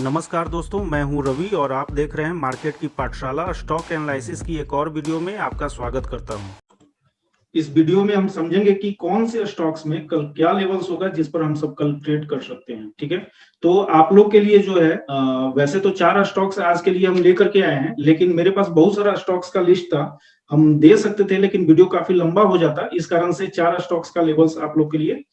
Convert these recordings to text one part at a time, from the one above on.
नमस्कार दोस्तों, मैं हूं रवि और आप देख रहे हैं मार्केट की पाठशाला। स्टॉक एनालिसिस की एक और वीडियो में आपका स्वागत करता हूं। इस वीडियो में हम समझेंगे कि कौन से स्टॉक्स में कल क्या लेवल्स होगा जिस पर हम सब कल ट्रेड कर सकते हैं। ठीक है, तो आप लोग के लिए जो है वैसे तो 4 स्टॉक्स आज के लिए हम लेकर के आए हैं, लेकिन मेरे पास बहुत सारा स्टॉक्स का लिस्ट था, हम दे सकते थे, लेकिन वीडियो काफी लंबा हो जाता, इस कारण से 4 स्टॉक्स का लेवल्स आप लोग के लिए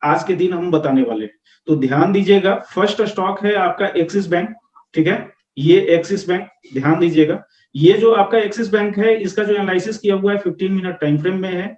आज के दिन हम बताने वाले हैं। तो ध्यान दीजिएगा, फर्स्ट स्टॉक है आपका एक्सिस बैंक। ठीक है, ये एक्सिस बैंक, ध्यान दीजिएगा, ये जो आपका एक्सिस बैंक है इसका जो एनालिसिस किया हुआ है 15 मिनट टाइम फ्रेम में है,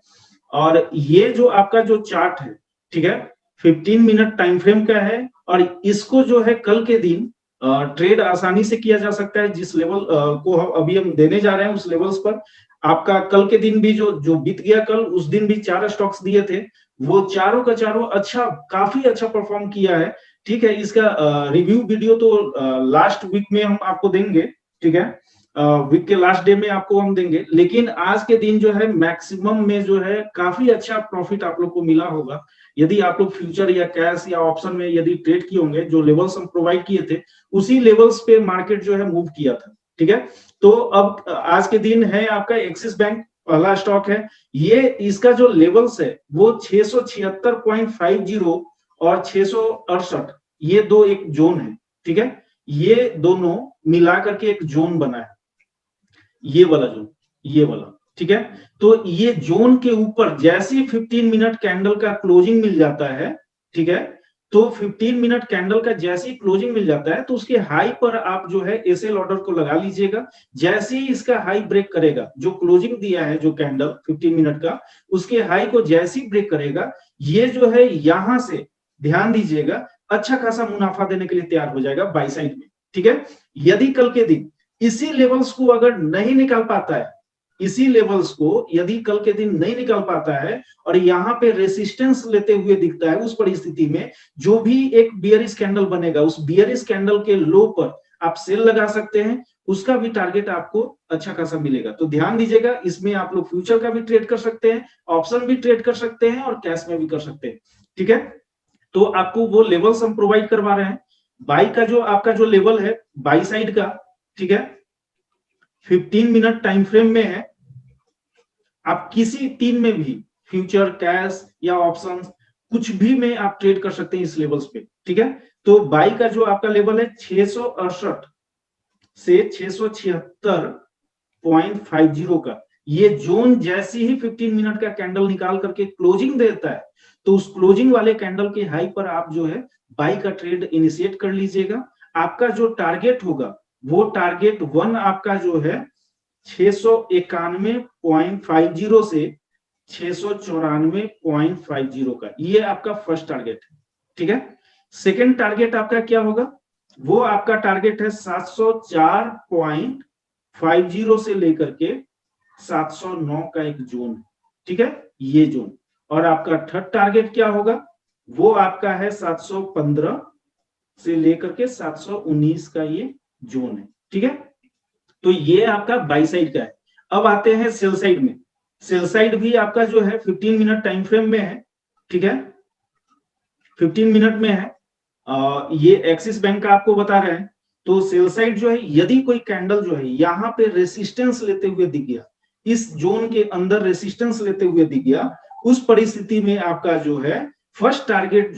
और ये जो आपका जो चार्ट है, ठीक है, 15 मिनट टाइम फ्रेम का है, और इसको जो है कल के दिन ट्रेड आसानी से किया जा सकता है। जिस लेवल को अभी हम देने जा रहे हैं उस लेवल्स पर आपका कल के दिन भी जो जो बीत गया, कल उस दिन भी 4 स्टॉक्स दिए थे, वो चारों का चारों अच्छा, काफी अच्छा परफॉर्म किया है। ठीक है, इसका रिव्यू वीडियो तो लास्ट वीक में हम आपको देंगे। ठीक है, वीक के लास्ट डे में आपको हम देंगे, लेकिन आज के दिन जो है मैक्सिमम में जो है काफी अच्छा प्रॉफिट आप लोग को मिला होगा। यदि आप लोग फ्यूचर या कैश या ऑप्शन में यदि ट्रेड किए होंगे, जो लेवल्स हम प्रोवाइड किए थे उसी लेवल्स पे मार्केट जो है मूव किया था। ठीक है, तो अब आज के दिन है आपका एक्सिस बैंक, पहला स्टॉक है। ये इसका जो लेवल्स है वो 676.50 और 668, ये दो एक जोन है। ठीक है, ये दोनों मिला करके एक जोन बना है, ये वाला जोन, ये वाला। ठीक है, तो ये जोन के ऊपर जैसे 15 मिनट कैंडल का क्लोजिंग मिल जाता है, ठीक है, तो 15 मिनट कैंडल का जैसे ही क्लोजिंग मिल जाता है तो उसके हाई पर आप जो है एसएल ऑर्डर को लगा लीजिएगा। जैसे ही इसका हाई ब्रेक करेगा, जो क्लोजिंग दिया है जो कैंडल 15 मिनट का, उसके हाई को जैसे ही ब्रेक करेगा, ये जो है यहां से ध्यान दीजिएगा अच्छा खासा मुनाफा देने के लिए तैयार हो जाएगा बाई साइड में। ठीक है, यदि कल के दिन इसी लेवल्स को अगर नहीं निकाल पाता है, इसी लेवल्स को यदि कल के दिन नहीं निकाल पाता है और यहां पे रेसिस्टेंस लेते हुए दिखता है, उस परिस्थिति में जो भी एक बियरिश कैंडल बनेगा, उस बियरिश कैंडल के लो पर आप सेल लगा सकते हैं, उसका भी टारगेट आपको अच्छा खासा मिलेगा। तो ध्यान दीजिएगा, इसमें आप लोग फ्यूचर का भी ट्रेड कर सकते हैं, ऑप्शन भी ट्रेड कर सकते हैं और कैश में भी कर सकते हैं। ठीक है, तो आपको वो लेवल्स हम प्रोवाइड करवा रहे हैं। बाई का जो आपका जो लेवल है बाई साइड का, ठीक है, 15 मिनट टाइम फ्रेम में है। आप किसी तीन में भी, फ्यूचर, कैश या ऑप्शन, कुछ भी में आप ट्रेड कर सकते हैं इस लेवल्स पे। ठीक है, तो बाई का जो आपका लेवल है 668 से 676.50 का, ये जोन जैसे ही 15 मिनट का कैंडल निकाल करके क्लोजिंग देता है, तो उस क्लोजिंग वाले कैंडल के हाई पर आप जो है बाई का ट्रेड इनिशिएट कर लीजिएगा। आपका जो टारगेट होगा वो टारगेट 1 आपका जो है 691.50 से 694.50 का, ये आपका फर्स्ट टारगेट है। ठीक है, सेकेंड टारगेट आपका क्या होगा, वो आपका टारगेट है 704.50 से लेकर के 709 का एक जोन। ठीक है, ये जोन। और आपका थर्ड टारगेट क्या होगा, वो आपका है 715 से लेकर के 719 का ये जोन है। ठीक है, तो ये आपका बाई साइड का है। अब आते हैं सेल साइड में। सेल साइड भी आपका जो है 15 मिनट टाइम फ्रेम में है। ठीक है, 15 मिनट में है। ये एक्सिस बैंक का आपको बता रहे हैं। तो सेल साइड जो है, यदि कोई कैंडल जो है यहाँ पे रेसिस्टेंस लेते हुए दिख गया, इस जोन के अंदर रेसिस्टेंस लेते हुए दिख गया, उस परिस्थिति में आपका जो है फर्स्ट टारगेट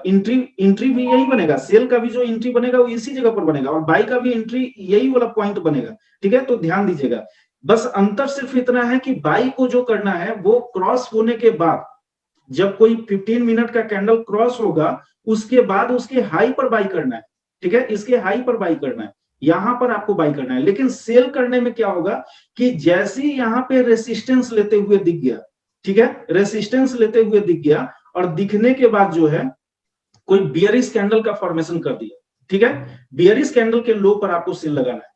एंट्री भी यही बनेगा, सेल का भी जो एंट्री बनेगा वो इसी जगह पर बनेगा, और बाई का भी एंट्री यही वाला पॉइंट बनेगा। ठीक है, तो ध्यान दीजिएगा, बस अंतर सिर्फ इतना है कि बाई को जो करना है वो क्रॉस होने के बाद, जब कोई 15 मिनट का कैंडल क्रॉस होगा उसके बाद उसके हाई पर बाई करना है। ठीक है, इसके हाई पर बाई करना है, यहां पर आपको बाई करना है। लेकिन सेल करने में क्या होगा कि जैसे ही यहां पे रेसिस्टेंस लेते हुए दिख गया, ठीक है, रेसिस्टेंस लेते हुए दिख गया और दिखने के बाद जो है कोई बियरिश कैंडल का फॉर्मेशन कर दिया, ठीक है, बियरिश कैंडल के लो पर आपको सेल लगाना है।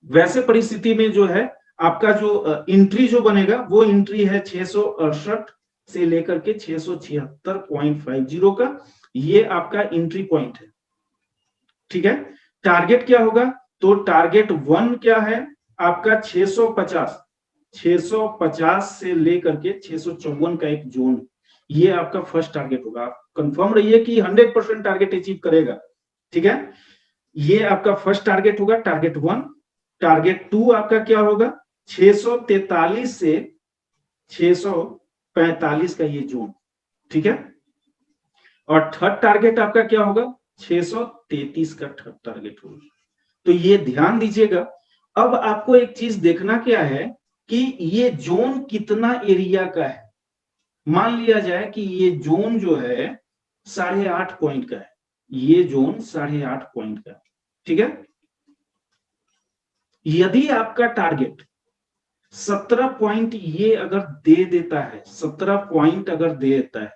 वैसे परिस्थिति में जो है आपका जो एंट्री जो बनेगा वो एंट्री है 668 से लेकर के 676.50 का, ये आपका एंट्री पॉइंट है। ठीक है, टारगेट क्या होगा, तो टारगेट 1 क्या है आपका 650 से लेकर के 654 का एक जोन, ये आपका फर्स्ट टारगेट होगा। आप कंफर्म रहिए कि 100% टारगेट अचीव करेगा। ठीक है, ये आपका फर्स्ट टारगेट होगा, टारगेट 1। टारगेट 2 आपका क्या होगा, 643 से 645 का ये जोन, ठीक है। और थर्ड टारगेट आपका क्या होगा, 633 का थर्ड टारगेट होगा। तो ये ध्यान दीजिएगा। अब आपको एक चीज देखना क्या है कि ये जोन कितना एरिया का है। मान लिया जाए कि ये जोन जो है 8.5 पॉइंट का है, ये जोन 8.5 पॉइंट का है, ठीक है। यदि आपका टारगेट 17 पॉइंट ये अगर दे देता है, 17 पॉइंट अगर दे देता है,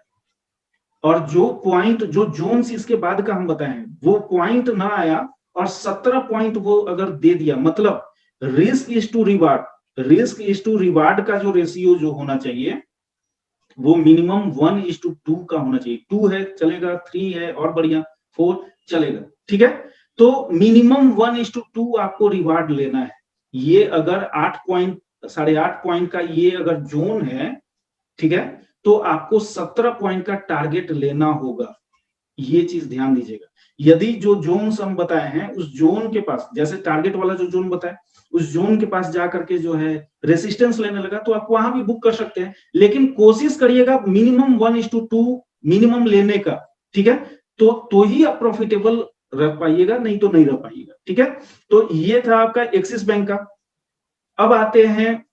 और जो पॉइंट जो जोन्स इसके बाद का हम बताएं वो पॉइंट ना आया और 17 पॉइंट वो अगर दे दिया, मतलब risk is to reward, risk is to reward का जो रेशियो जो होना चाहिए वो मिनिमम 1:2 का होना चाहिए। 2 है चलेगा, 3 है और बढ़िया, 4 चलेगा, ठीक है। तो मिनिमम 1:2 आपको रिवार्ड लेना है। ये अगर 8 पॉइंट 8.5 पॉइंट का ये अगर जोन है, ठीक है, तो आपको 17 पॉइंट का टारगेट लेना होगा। ये चीज ध्यान दीजिएगा। यदि जो जोन हम बताए हैं उस जोन के पास, जैसे टारगेट वाला जो जोन बताए, उस जोन के पास जाकर के जो है रेसिस्टेंस लेने लगा तो आप वहां भी बुक कर सकते हैं, लेकिन कोशिश करिएगा मिनिमम 1:2 मिनिमम लेने का, ठीक है। तो ही आप प्रॉफिटेबल रह पाइएगा, नहीं तो नहीं रह पाइएगा, ठीक है। तो ये था आपका एक्सिस बैंक का। अब आते हैं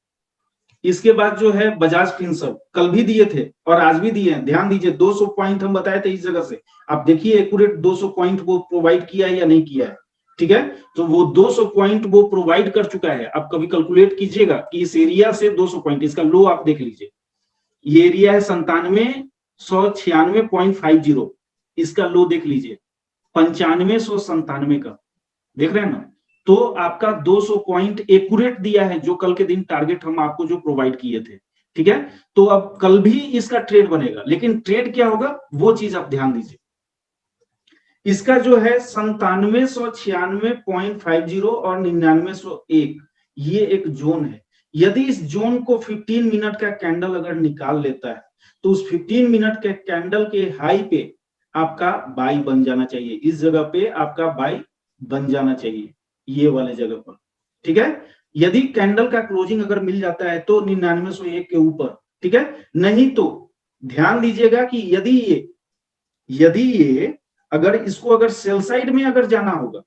इसके बाद जो है बजाज फिनसर्व, कल भी दिए थे और आज भी दिए हैं। ध्यान दीजिए, 200 पॉइंट हम बताए थे इस जगह से, आप देखिए एक्यूरेट 200 पॉइंट वो प्रोवाइड किया है या नहीं किया है, ठीक है। तो वो 200 पॉइंट वो प्रोवाइड कर चुका है। आप कभी कैलकुलेट कीजिएगा कि इस एरिया से 200 पॉइंट, इसका लो आप देख लीजिए, ये एरिया है 97,196.50, इसका लो देख लीजिए 9597 का, देख रहे हैं ना। तो आपका 200 पॉइंट एक्यूरेट दिया है, जो कल के दिन टारगेट हम आपको जो प्रोवाइड किए थे, ठीक है। तो अब कल भी इसका ट्रेड बनेगा, लेकिन ट्रेड क्या होगा वो चीज आप ध्यान दीजिए। इसका जो है 9796.50 और 9901, ये एक जोन है। यदि इस जोन को 15 मिनट का कैंडल अगर निकाल लेता है तो उस 15 मिनट के कैंडल के हाई पे आपका बाई बन जाना चाहिए, इस जगह पे आपका बाई बन जाना चाहिए, ये वाले जगह पर, ठीक है। यदि कैंडल का क्लोजिंग अगर मिल जाता है तो 9901 के ऊपर, ठीक है। नहीं तो ध्यान दीजिएगा कि यदि ये अगर इसको अगर सेल साइड में अगर जाना होगा,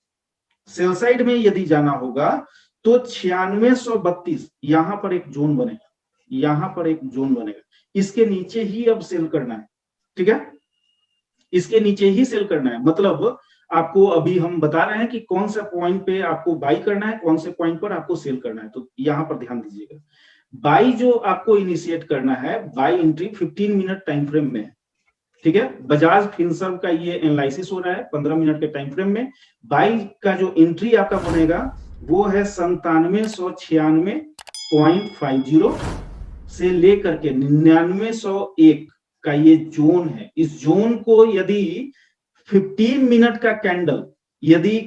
सेल साइड में यदि जाना होगा तो 9632 यहां पर एक जोन बनेगा, यहां पर एक जोन बनेगा, इसके नीचे ही अब सेल करना है, ठीक है। इसके नीचे ही सेल करना है, मतलब आपको अभी हम बता रहे हैं कि कौन सा पॉइंट पे आपको बाई करना है, कौन से पॉइंट पर आपको सेल करना है। तो यहां पर ध्यान दीजिएगा, बाई जो आपको इनिशिएट करना है, by entry 15 minute time frame में है, ठीक है। बजाज फिनसर्व का ये एनालिसिस हो रहा है 15 मिनट के टाइम फ्रेम में। बाई का जो एंट्री आपका बनेगा वो है 9796.50 से लेकर के 9901 का ये जोन है। इस जोन को यदि 15 मिनट का कैंडल यदि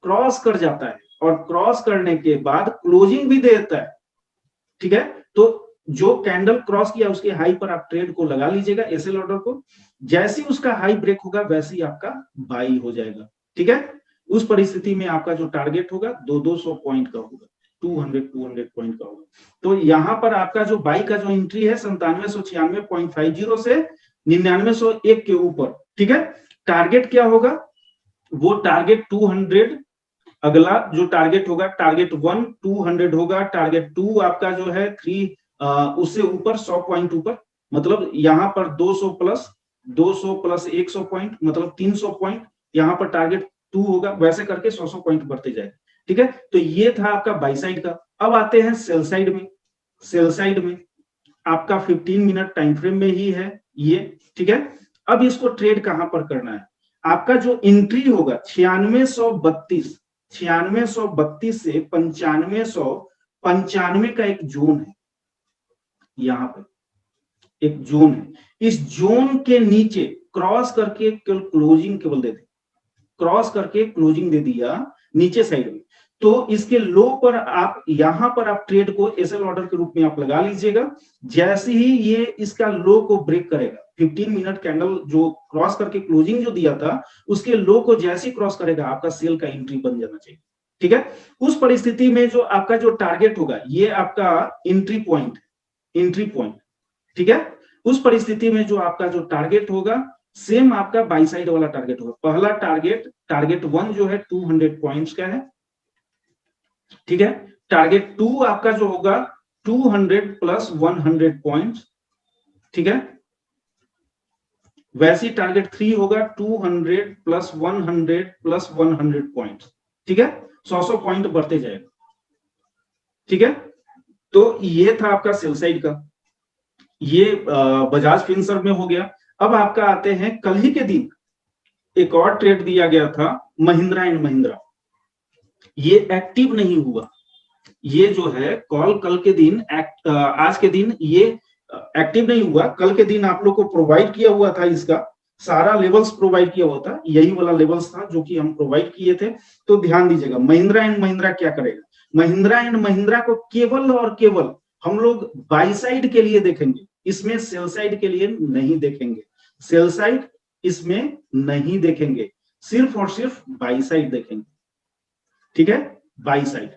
क्रॉस कर जाता है और क्रॉस करने के बाद क्लोजिंग भी दे देता है, ठीक है, तो जो कैंडल क्रॉस किया उसके हाई पर आप ट्रेड को लगा लीजिएगा, एसएल ऑर्डर को। जैसे ही उसका हाई ब्रेक होगा वैसे ही आपका बाई हो जाएगा, ठीक है। उस परिस्थिति में आपका जो टारगेट होगा 200 पॉइंट का होगा, 200 पॉइंट का होगा। तो यहां पर आपका जो बाई का जो एंट्री है 9796.50 से 9901 के ऊपर, ठीक है। टारगेट क्या होगा, वो टारगेट 200, अगला जो टारगेट होगा टारगेट 1 200 होगा, टारगेट 2 आपका जो है 3 उससे ऊपर 100 पॉइंट ऊपर, मतलब यहां पर 200 प्लस 100 पॉइंट मतलब 300 पॉइंट, यहां पर टारगेट 2 होगा, वैसे करके 100 पॉइंट बढ़ते जाए, ठीक है। तो ये था आपका बाई साइड का। अब आते हैं सेल साइड में। सेल साइड में आपका 15 मिनट टाइम फ्रेम में ही है ये, ठीक है। अब इसको ट्रेड कहां पर करना है, आपका जो एंट्री होगा 9632 से 9595 का एक जोन है, यहां पे एक जोन है। इस जोन के नीचे क्रॉस करके क्लोजिंग केवल दे दे, क्रॉस करके क्लोजिंग दे दिया नीचे साइड में, तो इसके लो पर आप यहां पर आप ट्रेड को एसएल ऑर्डर के रूप में आप लगा लीजिएगा। जैसे ही ये इसका लो को ब्रेक करेगा 15 मिनट कैंडल जो क्रॉस करके क्लोजिंग जो दिया था उसके लो को जैसे ही क्रॉस करेगा आपका सेल का एंट्री बन जाना चाहिए। ठीक है, उस परिस्थिति में जो आपका जो टारगेट होगा ये आपका एंट्री पॉइंट, एंट्री पॉइंट। ठीक है, उस परिस्थिति में जो आपका जो टारगेट होगा सेम आपका बाई साइड वाला टारगेट होगा। पहला टारगेट 1 जो है 200 पॉइंट्स का है। ठीक है, टारगेट 2 आपका जो होगा 200 प्लस 100 पॉइंट्स। ठीक है, वैसे ही टारगेट 3 होगा 200 प्लस 100 प्लस 100 पॉइंट्स। ठीक है, 100 पॉइंट बढ़ते जाएगा। ठीक है, तो ये था आपका सेल साइड का, ये बजाज फिनसर्व में हो गया। अब आपका आते हैं कल ही के दिन एक और ट्रेड दिया गया था महिंद्रा एंड महिंद्रा, ये एक्टिव नहीं हुआ। ये जो है कॉल कल के दिन आज के दिन ये एक्टिव नहीं हुआ। कल के दिन आप लोग को प्रोवाइड किया हुआ था, इसका सारा लेवल्स प्रोवाइड किया हुआ था, यही वाला लेवल्स था जो कि हम प्रोवाइड किए थे। तो ध्यान दीजिएगा महिंद्रा एंड महिंद्रा क्या करेगा, महिंद्रा एंड महिंद्रा को केवल और केवल हम लोग बाई साइड के लिए देखेंगे, इसमें सेल साइड के लिए नहीं देखेंगे। सेल साइड इसमें नहीं देखेंगे, सिर्फ और सिर्फ बाई साइड देखेंगे। ठीक है, बाई साइड।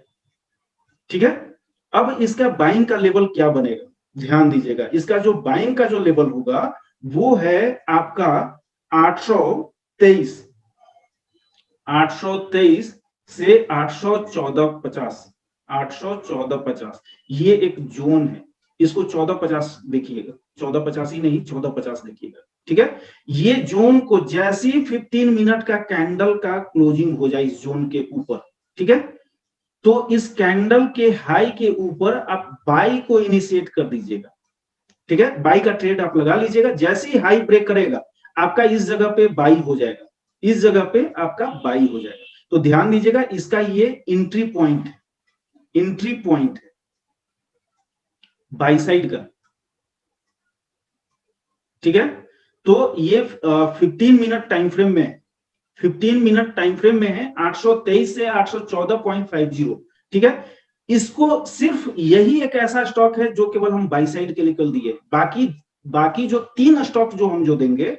ठीक है, अब इसका बाइंग का लेवल क्या बनेगा, ध्यान दीजिएगा। इसका जो बाइंग का जो लेवल होगा वो है आपका 823 से 814.50, 814.50 ये एक जोन है। इसको 1450 देखिएगा, 1450 ही नहीं 1450 देखिएगा। ठीक है, ये जोन को जैसे ही 15 मिनट का कैंडल का क्लोजिंग हो जाए इस जोन के ऊपर, ठीक है, तो इस कैंडल के हाई के ऊपर आप बाई को इनिशिएट कर दीजिएगा। ठीक है, बाई का ट्रेड आप लगा लीजिएगा। जैसे ही हाई ब्रेक करेगा आपका इस जगह पे बाई हो जाएगा, इस जगह पे आपका बाई हो जाएगा। तो ध्यान दीजिएगा, इसका ये एंट्री पॉइंट है, एंट्री पॉइंट है बाई साइड का। ठीक है, तो ये 15 मिनट टाइम फ्रेम में, 15 मिनट टाइम फ्रेम में है 823 से 814.50। ठीक है, इसको सिर्फ यही एक ऐसा स्टॉक है जो केवल हम बाई साइड के लिए कल दिए। बाकी जो 3 स्टॉक जो हम जो देंगे,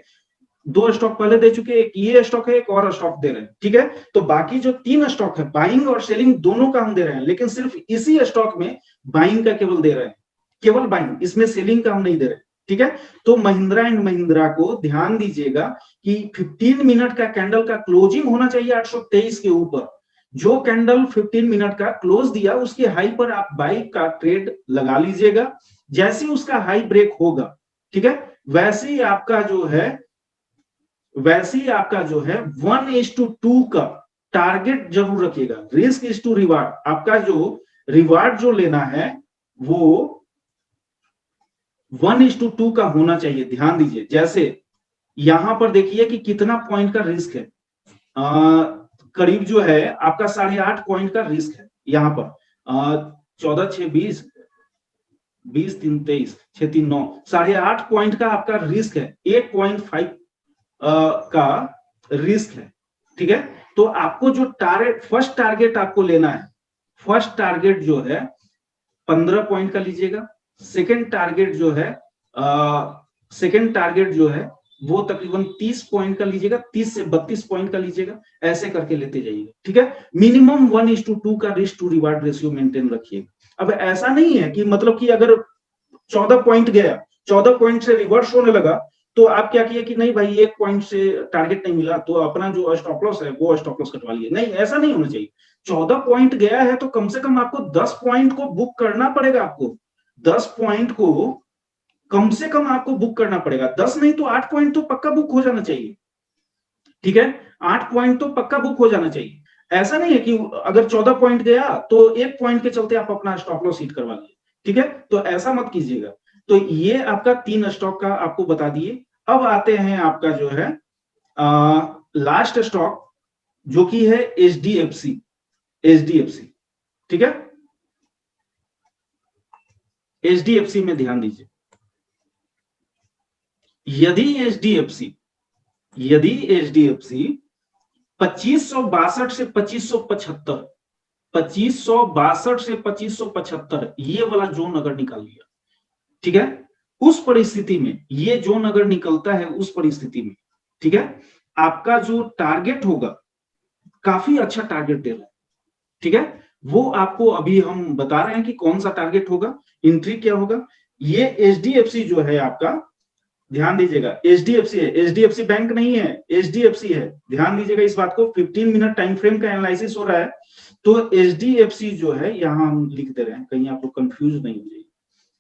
2 स्टॉक पहले दे चुके, एक ये स्टॉक है, एक और स्टॉक दे रहे हैं। ठीक है, तो बाकी जो 3 स्टॉक है बाइंग और सेलिंग दोनों का हम दे रहे हैं, लेकिन सिर्फ इसी स्टॉक में बाइंग का केवल दे रहे हैं, केवल बाइंग, इसमें सेलिंग का हम नहीं दे रहे। ठीक है, तो महिंद्रा एंड महिंद्रा को ध्यान दीजिएगा कि 15 मिनट का कैंडल का क्लोजिंग होना चाहिए 823 के ऊपर। जो कैंडल 15 मिनट का क्लोज दिया उसके हाई पर आप बाई का ट्रेड लगा लीजिएगा। जैसे उसका हाई ब्रेक होगा, ठीक है, वैसे ही आपका जो है 1:2 का टारगेट जरूर रखिएगा। रिस्क इज टू रिवार्ड, आपका जो रिवार्ड जो लेना है वो 1:2 का होना चाहिए। ध्यान दीजिए, जैसे यहां पर देखिए कि कितना पॉइंट का रिस्क है, करीब जो है आपका 8.5 पॉइंट का रिस्क है यहां पर। 14 6 20 20 3 23 6 3 9 8.5 पॉइंट का आपका रिस्क है, 8.5 का रिस्क है। ठीक है, तो आपको जो फर्स्ट टारगेट आपको लेना है, फर्स्ट टारगेट जो है 15 पॉइंट का लीजिएगा। सेकंड टारगेट जो है वो तकरीबन 30 पॉइंट का लीजिएगा, 30 से 32 पॉइंट का लीजिएगा, ऐसे करके लेते जाइएगा। ठीक है, मिनिमम 1:2 का risk to reward ratio maintain रखिएगा। अब ऐसा नहीं है कि मतलब कि अगर 14 पॉइंट गया, 14 पॉइंट से रिवर्स होने लगा तो आप क्या किए कि नहीं भाई 1 पॉइंट से टारगेट नहीं मिला तो अपना जो स्टॉप लॉस है वो स्टॉप लॉस कटवा लिए। नहीं, ऐसा नहीं होना चाहिए। 14 पॉइंट गया है तो कम से कम आपको 10 पॉइंट को बुक करना पड़ेगा। आपको 10 पॉइंट को कम से कम आपको बुक करना पड़ेगा। 10 नहीं तो 8 पॉइंट तो पक्का बुक हो जाना चाहिए। ठीक है, 8 पॉइंट तो पक्का बुक हो जाना चाहिए। ऐसा नहीं है कि अगर 14 पॉइंट गया तो 1 पॉइंट के चलते आप अपना स्टॉप लॉस हिट करवा लिए। ठीक है, तो ऐसा मत कीजिएगा। तो ये आपका 3 स्टॉक का आपको बता दिए। अब आते हैं आपका जो है लास्ट स्टॉक जो कि है एचडीएफसी। ठीक है, एचडीएफसी में ध्यान दीजिए। यदि एचडीएफसी 2562 से 2575, 2562 से 2575 ये वाला जोन अगर निकाल लिया, ठीक है, उस परिस्थिति में ये जोन अगर निकलता है, उस परिस्थिति में, ठीक है, आपका जो टारगेट होगा काफी अच्छा टारगेट दे रहा है, ठीक है, वो आपको अभी हम बता रहे हैं कि कौन सा टारगेट होगा, एंट्री क्या होगा। ये एचडीएफसी जो है आपका, ध्यान दीजिएगा, एचडीएफसी है, एचडीएफसी बैंक नहीं है, एचडीएफसी है, ध्यान दीजिएगा इस बात को। 15 मिनट टाइम फ्रेम का एनालिसिस हो रहा है, तो एचडीएफसी जो है यहां हम लिख दे रहे हैं, कहीं आप लोग कंफ्यूज नहीं हो जाइए।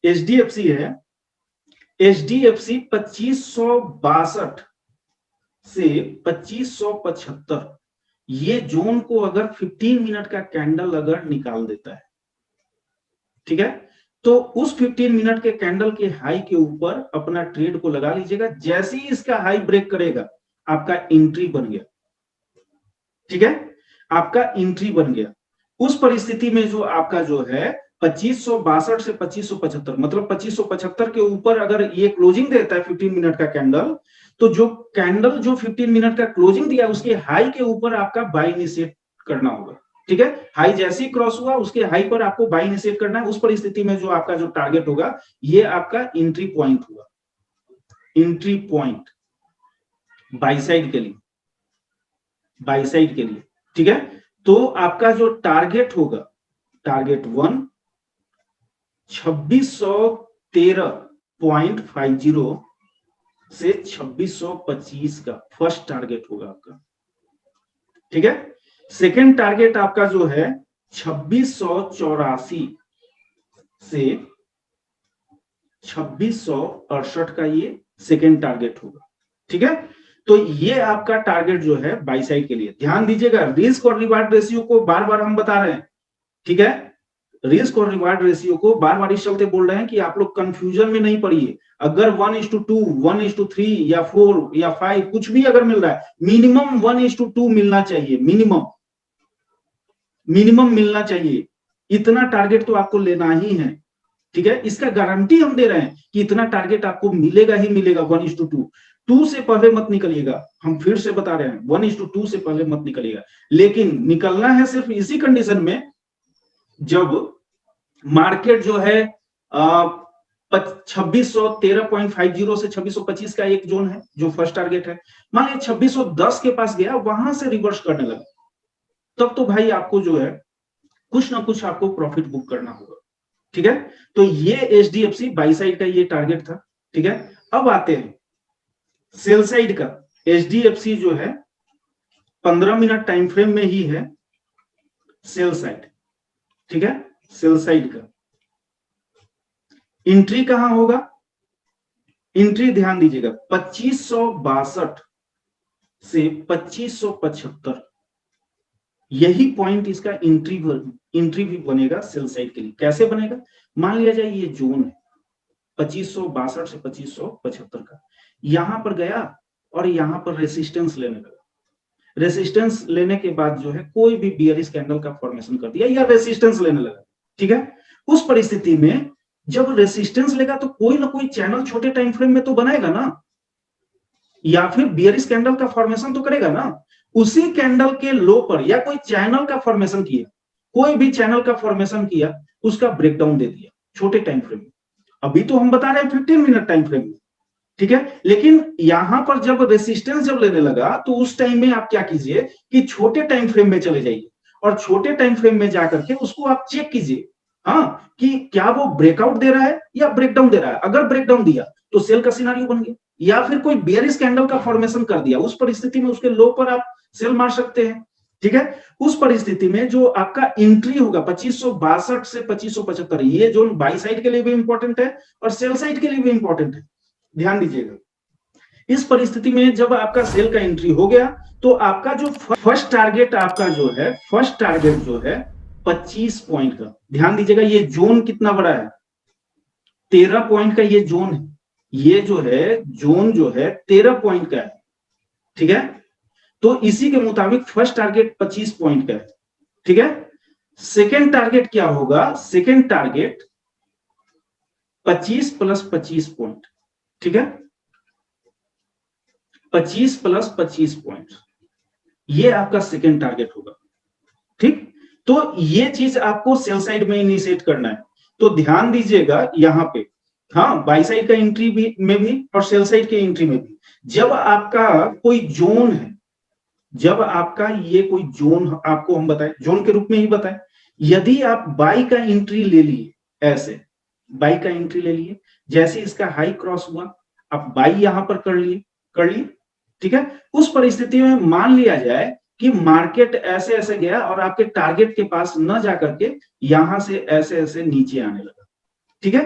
एचडीएफसी है, एचडीएफसी 2562 से 2575, ये जोन को अगर 15 मिनट का कैंडल अगर निकाल देता है, ठीक है, तो उस 15 मिनट के कैंडल के हाई के ऊपर अपना ट्रेड को लगा लीजिएगा। जैसे ही इसका हाई ब्रेक करेगा, आपका एंट्री बन गया, ठीक है, आपका एंट्री बन गया। उस परिस्थिति में जो आपका जो है 2562 से 2575, मतलब 2575 के ऊपर अगर ये क्लोजिंग देता है 15 मिनट का कैंडल, तो जो कैंडल जो 15 मिनट का क्लोजिंग दिया, उसके हाई के ऊपर आपका बाय इनिशिएट करना होगा, ठीक है। हाई जैसे ही क्रॉस हुआ, उसके हाई पर आपको बाय इनिशिएट करना है। उस परिस्थिति में जो आपका जो टारगेट होगा, ये आपका एंट्री पॉइंट होगा, एंट्री पॉइंट बाय साइड के लिए, बाय साइड के लिए, ठीक है। तो आपका जो टारगेट होगा, टारगेट 1 2613.50 से 2625 का फर्स्ट टारगेट होगा आपका, ठीक है। सेकेंड टारगेट आपका जो है 2684 से 2668 का, ये सेकेंड टारगेट होगा, ठीक है। तो ये आपका टारगेट जो है बाई साइड के लिए। ध्यान दीजिएगा, रिस्क और रिवार्ड रेशियो को बार बार हम बता रहे हैं, ठीक है, रिस्क और रिवार्ड रेशियो को बार बार इस चलते बोल रहे हैं कि आप लोग कंफ्यूजन में नहीं पड़िए। अगर 1:2, 1:3 या 4 या 5 कुछ भी अगर मिल रहा है, मिनिमम 1:2 मिलना चाहिए, मिनिमम मिलना चाहिए। इतना टारगेट तो आपको लेना ही है, ठीक है। इसका गारंटी हम दे रहे हैं कि इतना टारगेट आपको मिलेगा ही मिलेगा। 1:2, 2 से पहले मत निकलिएगा, हम फिर से बता रहे हैं 1:2 से पहले मत निकलिएगा। लेकिन निकलना है सिर्फ इसी कंडीशन में जब मार्केट जो है 2613.50 से 2625 का एक जोन है जो फर्स्ट टारगेट है, मान लीजिए 2610 के पास गया, वहां से रिवर्स करने लगा, तब तो भाई आपको जो है कुछ ना कुछ आपको प्रॉफिट बुक करना होगा, ठीक है। तो ये एचडीएफसी बाई साइड का ये टारगेट था, ठीक है। अब आते हैं सेल साइड का। एचडीएफसी जो है 15 मिनट टाइम फ्रेम में ही है सेल साइड, ठीक है। सेल साइड का एंट्री कहां होगा, एंट्री ध्यान दीजिएगा 2562 से 2575, यही पॉइंट इसका एंट्री भी बनेगा सेल साइड के लिए। कैसे बनेगा, मान लिया जाए ये जोन है 2562 से 2575 का, यहां पर गया और यहां पर रेसिस्टेंस लेने लगा। रेसिस्टेंस लेने के बाद जो है कोई भी बियरिश कैंडल का फॉर्मेशन कर दिया या रेसिस्टेंस लेने लगा, ठीक है। उस परिस्थिति में जब रेसिस्टेंस लेगा तो कोई ना कोई चैनल छोटे टाइम फ्रेम में तो बनाएगा ना, या फिर बियरिश कैंडल का फॉर्मेशन तो करेगा ना। उसी कैंडल के लो पर या कोई चैनल का फॉर्मेशन किया, कोई भी चैनल का फॉर्मेशन किया, उसका ब्रेकडाउन दे दिया छोटे टाइम फ्रेम में। अभी तो हम बता रहे हैं 15 मिनट टाइम फ्रेम में, ठीक है। लेकिन यहां पर जब रेसिस्टेंस जब लेने लगा, तो उस टाइम में आप क्या कीजिए कि छोटे टाइम फ्रेम में चले जाइए और छोटे टाइम फ्रेम में जाकर के उसको आप चेक कीजिए, हाँ, कि क्या वो ब्रेकआउट दे रहा है या ब्रेकडाउन दे रहा है। अगर ब्रेकडाउन दिया तो सेल का सिनारियो बन गया, या फिर कोई बेयरिश कैंडल का फॉर्मेशन कर दिया, उस परिस्थिति में उसके लो पर आप सेल मार सकते हैं, ठीक है। उस परिस्थिति में जो आपका एंट्री होगा 2562 से 2575, ये जोन बाई साइड के लिए भी इंपॉर्टेंट है और सेल साइड के लिए भी इंपॉर्टेंट है, ध्यान दीजिएगा। इस परिस्थिति में जब आपका सेल का एंट्री हो गया, तो आपका जो फर्स्ट टारगेट आपका जो है, फर्स्ट टारगेट जो है 25 पॉइंट का, ध्यान दीजिएगा। ये जोन कितना बड़ा है, 13 पॉइंट का ये जोन है, ये जो है जोन जो है 13 पॉइंट का है, ठीक है। तो इसी के मुताबिक फर्स्ट टारगेट 25 पॉइंट का है, ठीक है। सेकेंड टारगेट क्या होगा, सेकेंड टारगेट 25 + 25 पॉइंट, ठीक है, 25 + 25 पॉइंट, ये आपका सेकेंड टारगेट होगा, ठीक। तो ये चीज आपको सेल साइड में इनिशिएट करना है। तो ध्यान दीजिएगा, यहां पे हाँ, बाई साइड का एंट्री भी में भी और सेल साइड के एंट्री में भी। जब आपका कोई जोन है, जब आपका ये कोई जोन आपको हम बताएं, जोन के रूप में ही बताएं, यदि आप बाई का एंट्री ले लिए, ऐसे बाई का एंट्री ले लिए, जैसे इसका हाई क्रॉस हुआ, आप बाई यहां पर कर लिए, ठीक है। उस परिस्थिति में मान लिया जाए कि मार्केट ऐसे ऐसे गया और आपके टारगेट के पास न जाकर के यहां से ऐसे ऐसे नीचे आने लगा, ठीक है,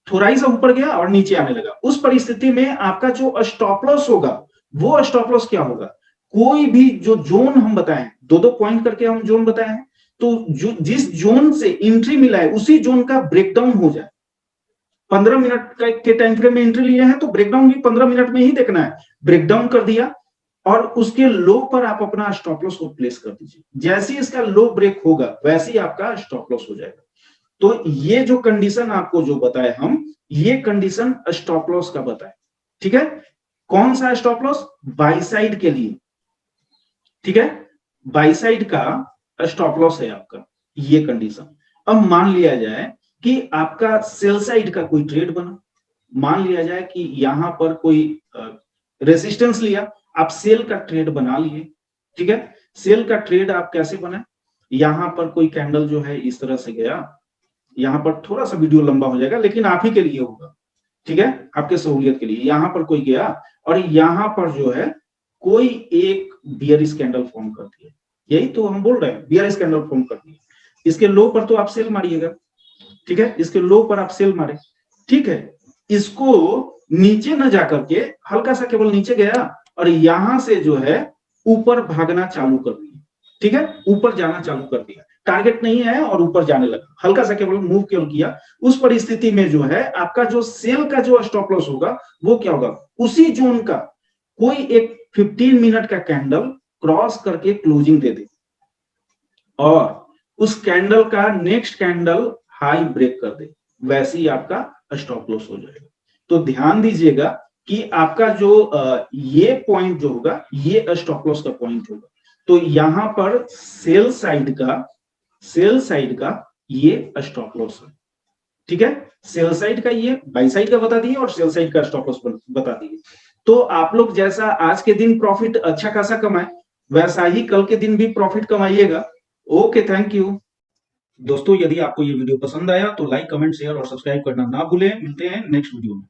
थोड़ा ही सा ऊपर गया और नीचे आने लगा। उस परिस्थिति में आपका जो स्टॉप लॉस होगा, वो स्टॉप लॉस क्या होगा, कोई भी जो जोन हम बताएं, दो दो पॉइंट करके हम जोन बताए हैं, तो जो जिस जोन से एंट्री मिला है उसी जोन का ब्रेकडाउन हो जाए। 15 मिनट के टाइम फ्रेम में एंट्री लिए हैं तो ब्रेकडाउन भी 15 मिनट में ही देखना है। ब्रेकडाउन कर दिया और उसके लो पर आप अपना स्टॉप लॉस को प्लेस कर दीजिए। जैसे ही इसका लो ब्रेक होगा वैसे ही आपका स्टॉप लॉस हो जाएगा। तो ये जो कंडीशन आपको जो बताए हम, ये कंडीशन स्टॉप लॉस का बताए, ठीक है। कौन सा स्टॉप लॉस, बाई साइड के लिए, ठीक है, बाई साइड का स्टॉप लॉस है आपका ये कंडीशन। अब मान लिया जाए कि आपका सेल साइड का कोई ट्रेड बना, मान लिया जाए कि यहां पर कोई रेसिस्टेंस लिया, आप सेल का ट्रेड बना लिए, ठीक है। सेल का ट्रेड आप कैसे बनाए, यहां पर कोई कैंडल जो है इस तरह से गया, यहां पर थोड़ा सा वीडियो लंबा हो जाएगा लेकिन आप ही के लिए होगा, ठीक है, आपके सहूलियत के लिए। यहां पर कोई गया और यहां पर जो है कोई एक बियरिश कैंडल फॉर्म कर दिया, यही तो हम बोल रहे हैं, बियरिश कैंडल फॉर्म कर दिया। इसके लो पर तो आप सेल मारिएगा, ठीक है, इसके लो पर आप सेल मारे, ठीक है। इसको नीचे न जाकर के हल्का सा केवल नीचे गया और यहां से जो है ऊपर भागना चालू कर दिया, ठीक है, ऊपर जाना चालू कर दिया, टारगेट नहीं है और ऊपर जाने लगा, हल्का सा केवल मूव केवल किया। उस परिस्थिति में जो है आपका जो सेल का जो स्टॉप लॉस होगा वो क्या होगा, उसी जोन का कोई एक 15 मिनट का कैंडल क्रॉस करके क्लोजिंग दे दे और उस कैंडल का नेक्स्ट कैंडल हाई ब्रेक कर दे, वैसे ही आपका स्टॉप लॉस हो जाएगा। तो ध्यान दीजिएगा कि आपका जो ये पॉइंट जो होगा ये स्टॉप लॉस का पॉइंट होगा। तो यहां पर सेल साइड का ये स्टॉप लॉस है, ठीक है। सेल साइड का ये बाई साइड का बता दिए और सेल साइड का स्टॉप लॉस बता दिए। तो आप लोग जैसा आज के दिन प्रॉफिट अच्छा खासा कमाए, वैसा ही कल के दिन भी प्रॉफिट कमाइएगा। Okay, thank you. दोस्तों, यदि आपको ये वीडियो पसंद आया तो लाइक, कमेंट, शेयर और सब्सक्राइब करना ना भूलें। मिलते हैं नेक्स्ट वीडियो में।